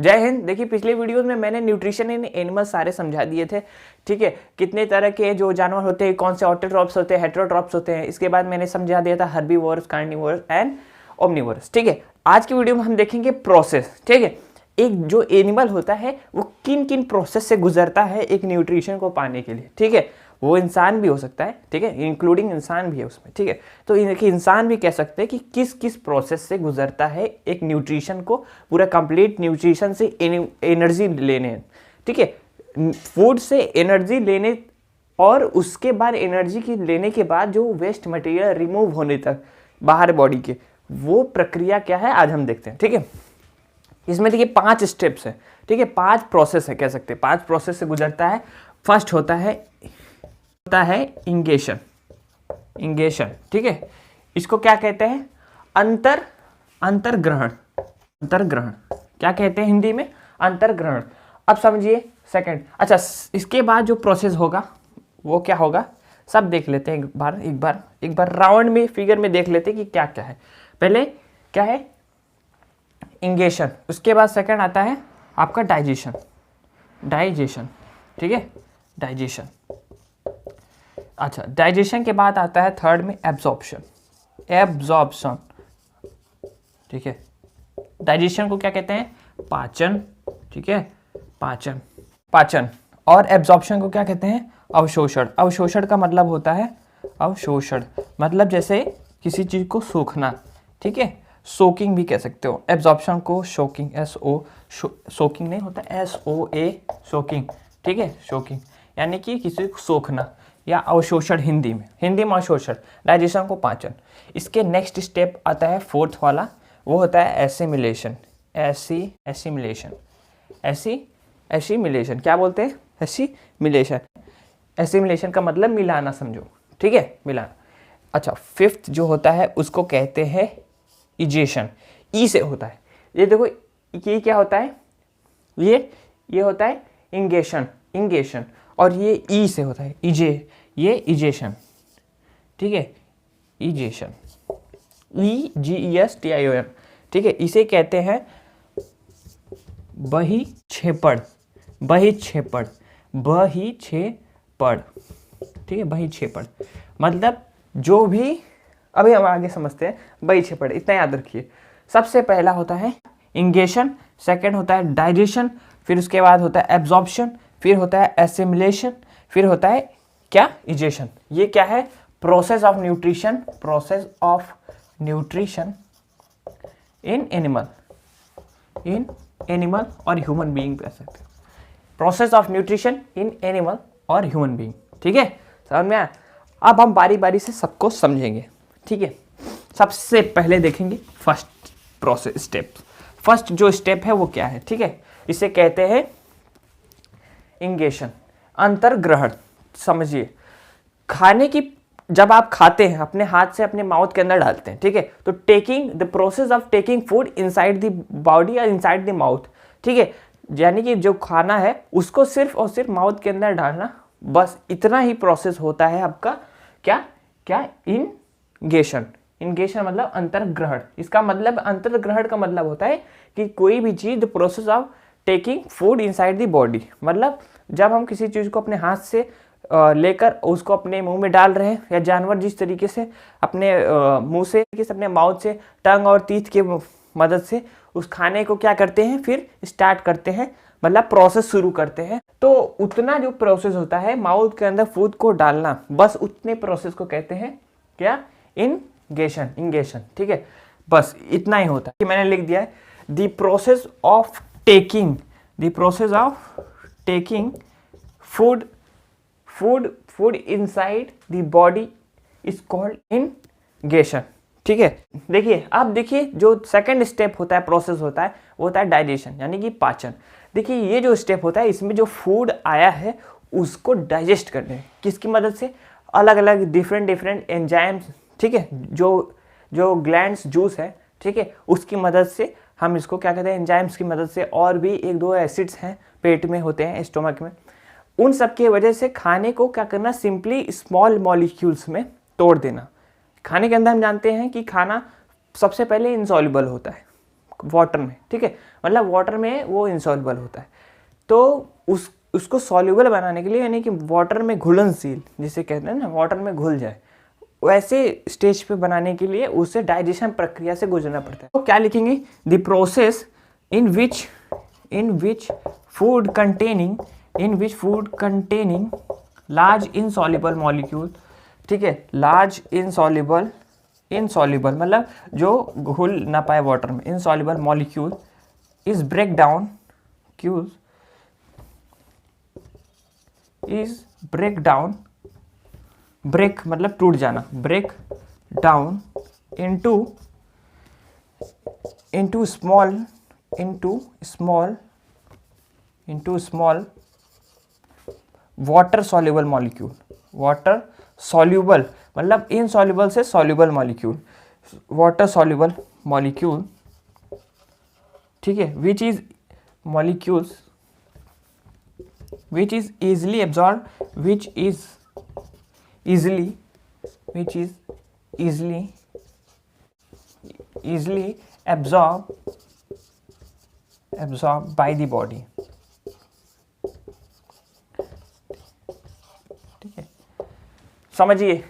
जय हिंद। देखिए पिछले वीडियोस में मैंने न्यूट्रिशन इन एनिमल सारे समझा दिए थे, ठीक है। कितने तरह के जो जानवर होते हैं, कौन से ऑटोट्रॉप्स होते हैं, हेटेरोट्रॉप्स होते हैं। इसके बाद मैंने समझा दिया था हर्बीवोरस, कार्निवोरस एंड ओमनिवोरस, ठीक है। आज की वीडियो में हम देखेंगे प्रोसेस, ठीक है। एक जो एनिमल होता है वो किन किन प्रोसेस से गुजरता है एक न्यूट्रिशन को पाने के लिए, ठीक है। वो इंसान भी हो सकता है, ठीक है, इंक्लूडिंग इंसान भी है उसमें, ठीक है। तो इंसान भी कह सकते हैं कि किस किस प्रोसेस से गुजरता है एक न्यूट्रिशन को, पूरा कंप्लीट न्यूट्रिशन से एनर्जी लेने, ठीक है। फूड से एनर्जी लेने और उसके बाद एनर्जी की लेने के बाद जो वेस्ट मटेरियल रिमूव होने तक बाहर बॉडी के, वो प्रक्रिया क्या है आज हम देखते हैं, ठीक है। इसमें देखिए 5 स्टेप्स है, ठीक है, 5 प्रोसेस है, कह सकते हैं 5 प्रोसेस से गुजरता है। फर्स्ट होता है इंगेशन, ठीक है। इसको क्या कहते हैं? अंतर्ग्रहण क्या कहते हैं हिंदी में? अंतर्ग्रहण। अब समझिए सेकंड। अच्छा, इसके बाद जो प्रोसेस होगा वो क्या होगा, सब देख लेते हैं एक बार राउंड में फिगर में देख लेते हैं कि क्या क्या है। पहले क्या है? इंगेशन। उसके बाद सेकंड आता है आपका डाइजेशन, ठीक है, डाइजेशन। अच्छा, डाइजेशन के बाद आता है थर्ड में एब्जॉर्प्शन, ठीक है। डाइजेशन को क्या कहते हैं? पाचन, ठीक है, पाचन। और एब्जॉर्प्शन को क्या कहते हैं? अवशोषण का मतलब होता है अवशोषण, मतलब जैसे किसी चीज को सोखना, ठीक है। सोकिंग भी कह सकते हो। एब्जॉर्प्शन को शोकिंग, सोकिंग नहीं होता, SOA, सोकिंग, ठीक है, शोकिंग यानी कि किसी को सोखना या अवशोषण हिंदी में अवशोषण। डाइजेशन को पाचन। इसके नेक्स्ट स्टेप आता है फोर्थ वाला, वो होता है एसिमिलेशन। क्या बोलते हैं? एसिमिलेशन का मतलब मिलाना, समझो, ठीक है, मिलाना। अच्छा, फिफ्थ जो होता है उसको कहते हैं इजेशन, ई से होता है। ये देखो ये क्या होता है? ये होता है इंगेशन, और ये ई से होता है ये इजेशन, ठीक है, इजेशन, EGESTION, ठीक है। इसे कहते हैं बहिक्षेपण, ठीक है, बहिक्षेपण। मतलब जो भी, अभी हम आगे समझते हैं बहिक्षेपण, इतना याद रखिए। सबसे पहला होता है इंगेशन, सेकंड होता है डाइजेशन, फिर उसके बाद होता है एब्जॉर्प्शन, फिर होता है एसिमिलेशन, फिर होता है क्या? इजेशन। ये क्या है? Process of nutrition in animal और ह्यूमन बीइंग कह सकते हैं। Process of nutrition in animal और ह्यूमन बीइंग, ठीक है, समझ में आया? अब हम बारी बारी से सबको समझेंगे, ठीक है। सबसे पहले देखेंगे फर्स्ट प्रोसेस स्टेप। फर्स्ट जो स्टेप है वो क्या है, ठीक है, इसे कहते हैं इंगेशन, अंतर्ग्रहण। समझिए, खाने की, जब आप खाते हैं अपने हाथ से अपने माउथ के अंदर डालते हैं, ठीक है, तो the process of taking food inside the body और इनसाइड द माउथ, ठीक है। यानी कि जो खाना है उसको सिर्फ और सिर्फ माउथ के अंदर डालना, बस इतना ही प्रोसेस होता है आपका। क्या इंगेशन मतलब अंतर्ग्रहण। इसका मतलब, अंतर्ग्रहण का मतलब होता है कि कोई भी चीज, the process of taking food inside the body, मतलब जब हम किसी चीज को अपने हाथ से लेकर उसको अपने मुंह में डाल रहे हैं, या जानवर जिस तरीके से अपने मुंह से, अपने माउथ से, टंग और टीथ के मदद से उस खाने को क्या करते हैं, फिर स्टार्ट करते हैं, मतलब प्रोसेस शुरू करते हैं। तो उतना जो प्रोसेस होता है माउथ के अंदर फूड को डालना, बस उतने प्रोसेस को कहते हैं क्या? इंगेशन, ठीक है। बस इतना ही होता है। मैंने लिख दिया है the process of taking food inside the body is called ingestion, ठीक है। देखिए, अब देखिए जो सेकंड स्टेप होता है, प्रोसेस होता है, वो होता है डाइजेशन, यानी कि पाचन। देखिए ये जो स्टेप होता है, इसमें जो फूड आया है उसको डाइजेस्ट करने, किसकी मदद से? अलग अलग डिफरेंट एंजाइम्स, ठीक है, जो ग्लैंड्स जूस है, ठीक है, उसकी मदद से हम इसको क्या कहते हैं? एंजाइम्स की मदद से। और भी 1-2 एसिड्स हैं पेट में होते हैं, स्टोमक में, उन सब की वजह से खाने को क्या करना? सिंपली स्मॉल मॉलिक्यूल्स में तोड़ देना। खाने के अंदर हम जानते हैं कि खाना सबसे पहले इनसॉल्युबल होता है, वाटर में, ठीक है, मतलब वाटर में वो इनसॉल्युबल होता है। तो उसको सॉल्युबल बनाने के लिए, यानी कि वाटर में घुलनशील जिसे कहते हैं ना, वाटर में घुल जाए, वैसे स्टेज पे बनाने के लिए उसे डाइजेशन प्रक्रिया से गुजरना पड़ता है। तो क्या लिखेंगे, the process in which food containing large insoluble molecule, ठीक है, लार्ज इनसॉल्युबल मतलब जो घुल ना पाए वाटर में, इनसॉल्युबल मॉलिक्यूल इज ब्रेक मतलब टूट जाना, break down into small water soluble molecule, water soluble मतलब इनसॉल्युबल से soluble molecule, water soluble molecule, ठीक है, which is easily absorbed, which is easily absorbed by the body, ठीक है। समझिए,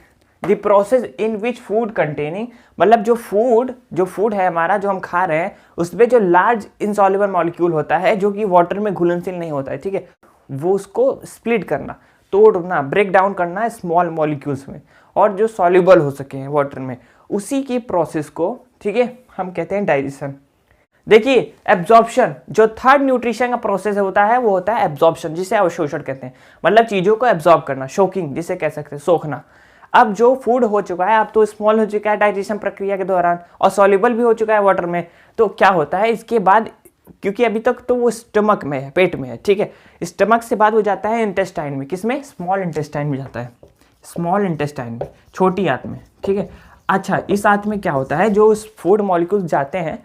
the process in which food containing मतलब जो food है हमारा, जो हम खा रहे हैं, उसमें जो लार्ज इनसॉल्युबल मॉलिक्यूल होता है जो कि वाटर में घुलनशील नहीं होता है, ठीक है, वो उसको स्प्लिट करना, तोड़ना, ब्रेक डाउन करना है स्मॉल मॉलिक्यूल्स में, और जो सॉल्युबल हो सके हैं वाटर में, उसी की प्रोसेस को, ठीक है, हम कहते हैं डाइजेशन। देखिए, एब्जॉर्प्शन जो थर्ड न्यूट्रिशन का प्रोसेस होता है वो होता है एब्जॉर्प्शन, जिसे अवशोषण कहते हैं, मतलब चीज़ों को एब्जॉर्ब करना, शोकिंग जिसे कह सकते हैं, सोखना। अब जो फूड हो चुका है, अब तो स्मॉल हो चुका है डाइजेशन प्रक्रिया के दौरान, और सॉल्युबल भी हो चुका है वाटर में, तो क्या होता है इसके बाद, क्योंकि अभी तक तो वो स्टमक में है, पेट में है, ठीक है, स्टमक से बाद वो जाता है इंटेस्टाइन में, किसमें, स्मॉल इंटेस्टाइन में जाता है, स्मॉल इंटेस्टाइन में, छोटी आंत में, ठीक है। अच्छा, इस आंत में क्या होता है, जो फूड मॉलिक्यूल्स जाते हैं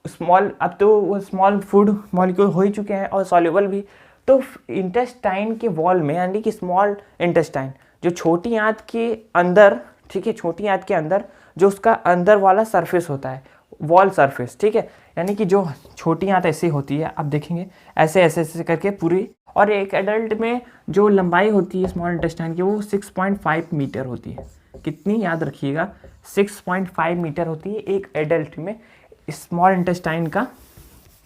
स्मॉल, अब तो वो स्मॉल फूड मॉलिक्यूल हो ही चुके हैं और सॉल्युबल भी, तो इंटेस्टाइन के वॉल में, यानी कि स्मॉल इंटेस्टाइन जो छोटी आंत के अंदर, ठीक है, छोटी आंत के अंदर जो उसका अंदर वाला सरफेस होता है, वॉल सरफेस, ठीक है, यानी कि जो छोटी आंत ऐसी होती है, आप देखेंगे ऐसे ऐसे ऐसे करके पूरी, और एक एडल्ट में जो लंबाई होती है स्मॉल इंटेस्टाइन की वो 6.5 मीटर होती है। कितनी, याद रखिएगा, 6.5 मीटर होती है एक एडल्ट में स्मॉल इंटेस्टाइन का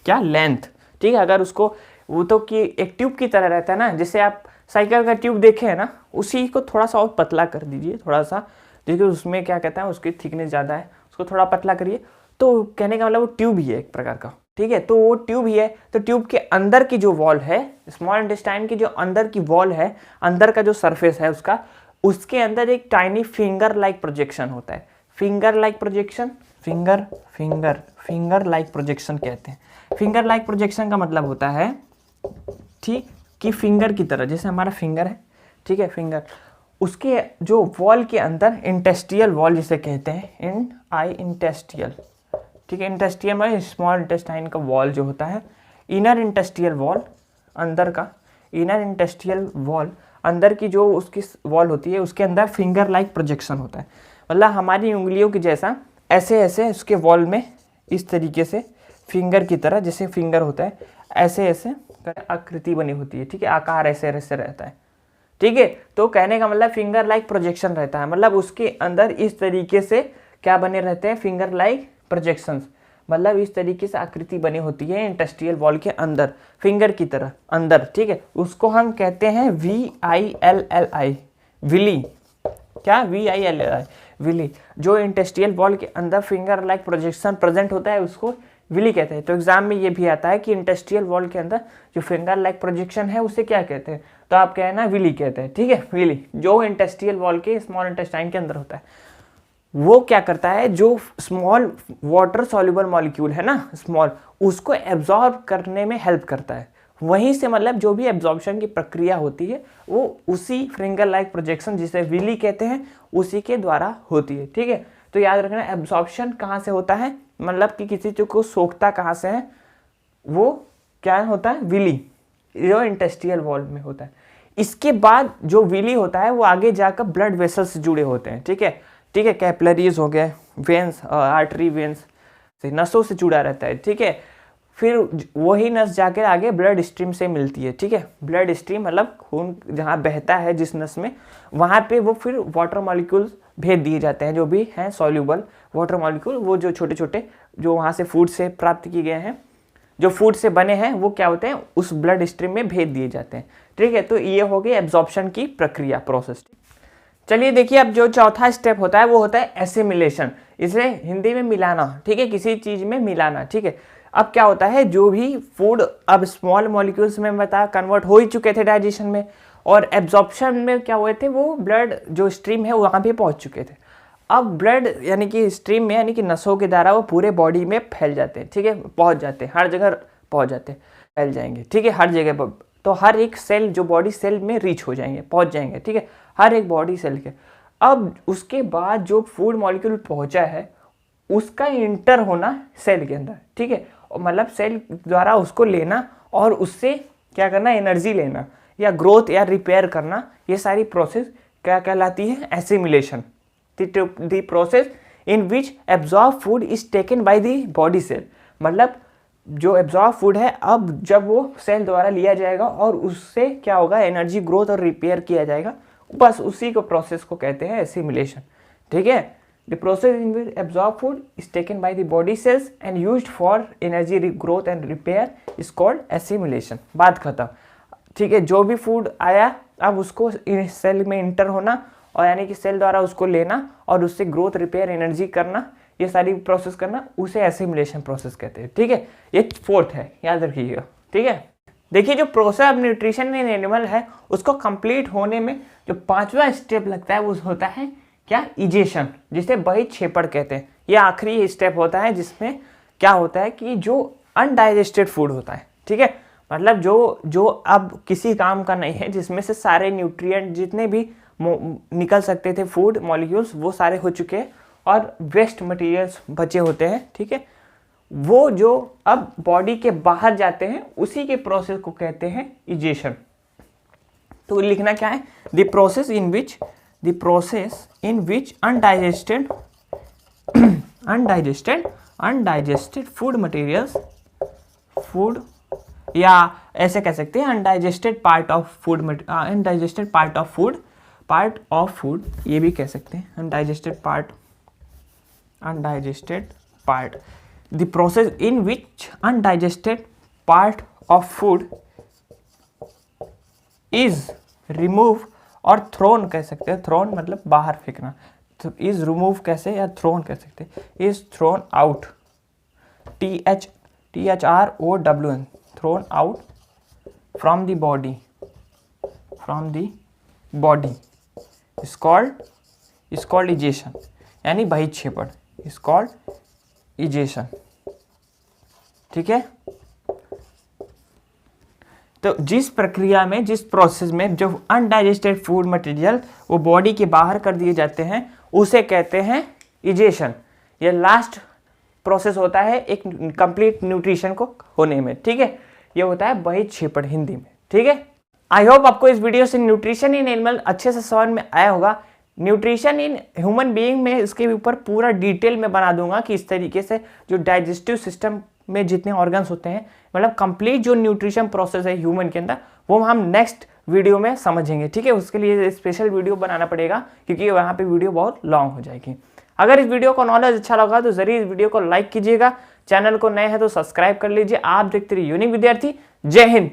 क्या लेंथ, ठीक है। अगर उसको वो तो कि एक ट्यूब की तरह रहता है ना, जैसे आप साइकिल का ट्यूब देखे है ना, उसी को थोड़ा सा और पतला कर दीजिए, थोड़ा सा, देखिए उसमें क्या कहता है, उसकी थिकनेस ज़्यादा है, उसको थोड़ा पतला करिए, तो कहने का मतलब वो ट्यूब ही है एक प्रकार का, ठीक है। तो वो ट्यूब ही है, तो ट्यूब के अंदर की जो वॉल है, स्मॉल इंटेस्टाइन की जो अंदर की वॉल है, अंदर का जो सरफेस है उसका, उसके अंदर एक टाइनी फिंगर लाइक प्रोजेक्शन होता है, finger like projection, finger like projection कहते हैं। फिंगर लाइक प्रोजेक्शन का मतलब होता है, ठीक, कि फिंगर की तरह, जैसे हमारा फिंगर है, ठीक है, फिंगर, उसके जो वॉल के अंदर इंटेस्टियल वॉल जिसे कहते हैं, इंटेस्टियल, ठीक है, इंटेस्टियल में स्मॉल इंटेस्टाइन का वॉल जो होता है, इनर इंटेस्टियल वॉल, अंदर का इनर इंटेस्टियल वॉल, अंदर की जो उसकी वॉल होती है, उसके अंदर फिंगर लाइक प्रोजेक्शन होता है, मतलब हमारी उंगलियों की जैसा, ऐसे ऐसे उसके वॉल में इस तरीके से फिंगर की तरह, जैसे फिंगर होता है, ऐसे ऐसे आकृति बनी होती है, ठीक है, आकार ऐसे ऐसे रहता है, ठीक है। तो कहने का मतलब फिंगर लाइक प्रोजेक्शन रहता है, मतलब उसके अंदर इस तरीके से क्या बने रहते हैं, फिंगर लाइक प्रोजेक्शंस, मतलब इस तरीके से आकृति बनी होती है इंटेस्टियल वॉल के अंदर, फिंगर की तरह अंदर, ठीक है। उसको हम कहते हैं VILLI, विली, क्या, VILLI, विली, जो इंटेस्टियल वॉल के अंदर फिंगर लाइक प्रोजेक्शन प्रेजेंट होता है उसको विली कहते हैं। तो एग्जाम में ये भी आता है कि इंटेस्टियल वॉल के अंदर जो फिंगर लाइक प्रोजेक्शन है उसे क्या कहते हैं, तो आप कहना विली कहते हैं, ठीक है, विली, जो इंटेस्टियल वॉल के स्मॉल इंटेस्टाइन के अंदर होता है, वो क्या करता है, जो स्मॉल वाटर सॉल्युबल मॉलिक्यूल है ना, स्मॉल, उसको एब्जॉर्ब करने में हेल्प करता है। वहीं से मतलब जो भी एब्जॉर्प्शन की प्रक्रिया होती है वो उसी फिंगर लाइक प्रोजेक्शन जिसे विली कहते हैं उसी के द्वारा होती है, ठीक है। तो याद रखना, एब्जॉर्प्शन कहाँ से होता है, मतलब कि किसी चीज को सोखता कहाँ से है, वो क्या होता है, विली, जो इंटेस्टियल वॉल में होता है। इसके बाद जो विली होता है वो आगे जाकर ब्लड वेसल्स से जुड़े होते हैं, ठीक है, ठीक है, कैपिलरीज हो गए, वेन्स, आर्टरी वेन्स, से, नसों से जुड़ा रहता है, ठीक है। फिर वही नस जाकर आगे ब्लड स्ट्रीम से मिलती है, ठीक है। ब्लड स्ट्रीम मतलब खून जहाँ बहता है जिस नस में, वहाँ पे वो फिर वाटर मॉलिक्यूल्स भेज दिए जाते हैं, जो भी हैं सॉल्यूबल वाटर मॉलिक्यूल, वो जो छोटे छोटे जो वहाँ से फूड से प्राप्त किए गए हैं, जो फूड से बने हैं, वो क्या होते हैं उस ब्लड स्ट्रीम में भेज दिए जाते हैं, ठीक है। तो ये हो गई एब्जॉर्प्शन की प्रक्रिया, प्रोसेस। चलिए देखिए, अब जो चौथा स्टेप होता है वो होता है एसिमिलेशन, इसे हिंदी में मिलाना, ठीक है, किसी चीज़ में मिलाना, ठीक है। अब क्या होता है, जो भी फूड अब स्मॉल मॉलिक्यूल्स में बताया कन्वर्ट हो ही चुके थे डाइजेशन में, और एब्जॉर्प्शन में क्या हुए थे, वो ब्लड जो स्ट्रीम है वहाँ पे पहुँच चुके थे। अब ब्लड यानी कि स्ट्रीम में, यानी कि नसों के द्वारा वो पूरे बॉडी में फैल जाते हैं, ठीक है, पहुँच जाते हैं, हर जगह पहुँच जाते हैं, फैल जाएंगे, ठीक है, हर जगह पर। तो हर एक सेल, जो बॉडी सेल में रीच हो जाएंगे, पहुँच जाएंगे, ठीक है, हर एक बॉडी सेल के। अब उसके बाद जो फूड मॉलिक्यूल पहुँचा है उसका इंटर होना सेल के अंदर, ठीक है, मतलब सेल द्वारा उसको लेना और उससे क्या करना, एनर्जी लेना या ग्रोथ या रिपेयर करना, ये सारी प्रोसेस क्या कहलाती है, assimilation. The process in which absorb food is taken by the body cell, मतलब जो एब्जॉर्ब फूड है अब जब वो सेल द्वारा लिया जाएगा और उससे क्या होगा, एनर्जी ग्रोथ और रिपेयर किया जाएगा, बस उसी को प्रोसेस को कहते हैं एसिमिलेशन, ठीक है। The process in which absorb food is taken by the body cells and used for energy growth and repair is called assimilation. बात खत्म, ठीक है। जो भी फूड आया अब उसको सेल में इंटर होना, और यानी कि सेल द्वारा उसको लेना और उससे ग्रोथ, रिपेयर, एनर्जी करना, ये सारी प्रोसेस करना, उसे एसिमिलेशन प्रोसेस कहते हैं, ठीक है। ये फोर्थ है, याद रखिएगा, ठीक है। देखिए, जो process of nutrition in animal है उसको कंप्लीट होने में जो पांचवा स्टेप लगता है वो होता है क्या, इजेशन, जिसे बहिक्षेपण कहते हैं। ये आखिरी स्टेप होता है जिसमें क्या होता है कि जो अनडाइजेस्टेड फूड होता है, ठीक है, मतलब जो अब किसी काम का नहीं है, जिसमें से सारे न्यूट्रिएंट जितने भी निकल सकते थे फूड मॉलिक्यूल्स वो सारे हो चुके हैं और वेस्ट मटेरियल्स बचे होते हैं, ठीक है, वो जो अब बॉडी के बाहर जाते हैं उसी के प्रोसेस को कहते हैं इजेशन। तो लिखना क्या है, the process in which undigested food materials, या ऐसे कह सकते हैं अनडाइजेस्टेड पार्ट ऑफ फूड, ये भी कह सकते हैं undigested part, the process in which undigested part of food is remove, और थ्रोन कह सकते हैं, थ्रोन मतलब बाहर फेंकना, तो इज रिमूव कैसे, या थ्रोन कह सकते हैं, is thrown out, THROWN, thrown out from the body is called egestion, यानी बहिक्षेपण, is called इजेशन, ठीक है। तो जिस प्रक्रिया में, जिस प्रोसेस में जो अनडाइजेस्टेड फूड मटेरियल वो बॉडी के बाहर कर दिए जाते हैं उसे कहते हैं इजेशन। ये लास्ट प्रोसेस होता है एक कंप्लीट न्यूट्रिशन को होने में, ठीक है, ये होता है बहिक्षेपण हिंदी में, ठीक है। आई होप आपको इस वीडियो से न्यूट्रिशन इन एनिमल अच्छे से समझ में आया होगा। न्यूट्रिशन इन ह्यूमन बीइंग में इसके ऊपर पूरा डिटेल में बना दूंगा कि इस तरीके से जो डाइजेस्टिव सिस्टम में जितने ऑर्गन्स होते हैं, मतलब कंप्लीट जो न्यूट्रिशन प्रोसेस है ह्यूमन के अंदर, वो हम नेक्स्ट वीडियो में समझेंगे, ठीक है। उसके लिए स्पेशल वीडियो बनाना पड़ेगा क्योंकि वहाँ पे वीडियो बहुत लॉन्ग हो जाएगी। अगर इस वीडियो को नॉलेज अच्छा लगा तो जरूर इस वीडियो को लाइक कीजिएगा, चैनल को नए हैं तो सब्सक्राइब कर लीजिए। आप देखते रहिए यूनिक विद्यार्थी। जय हिंद।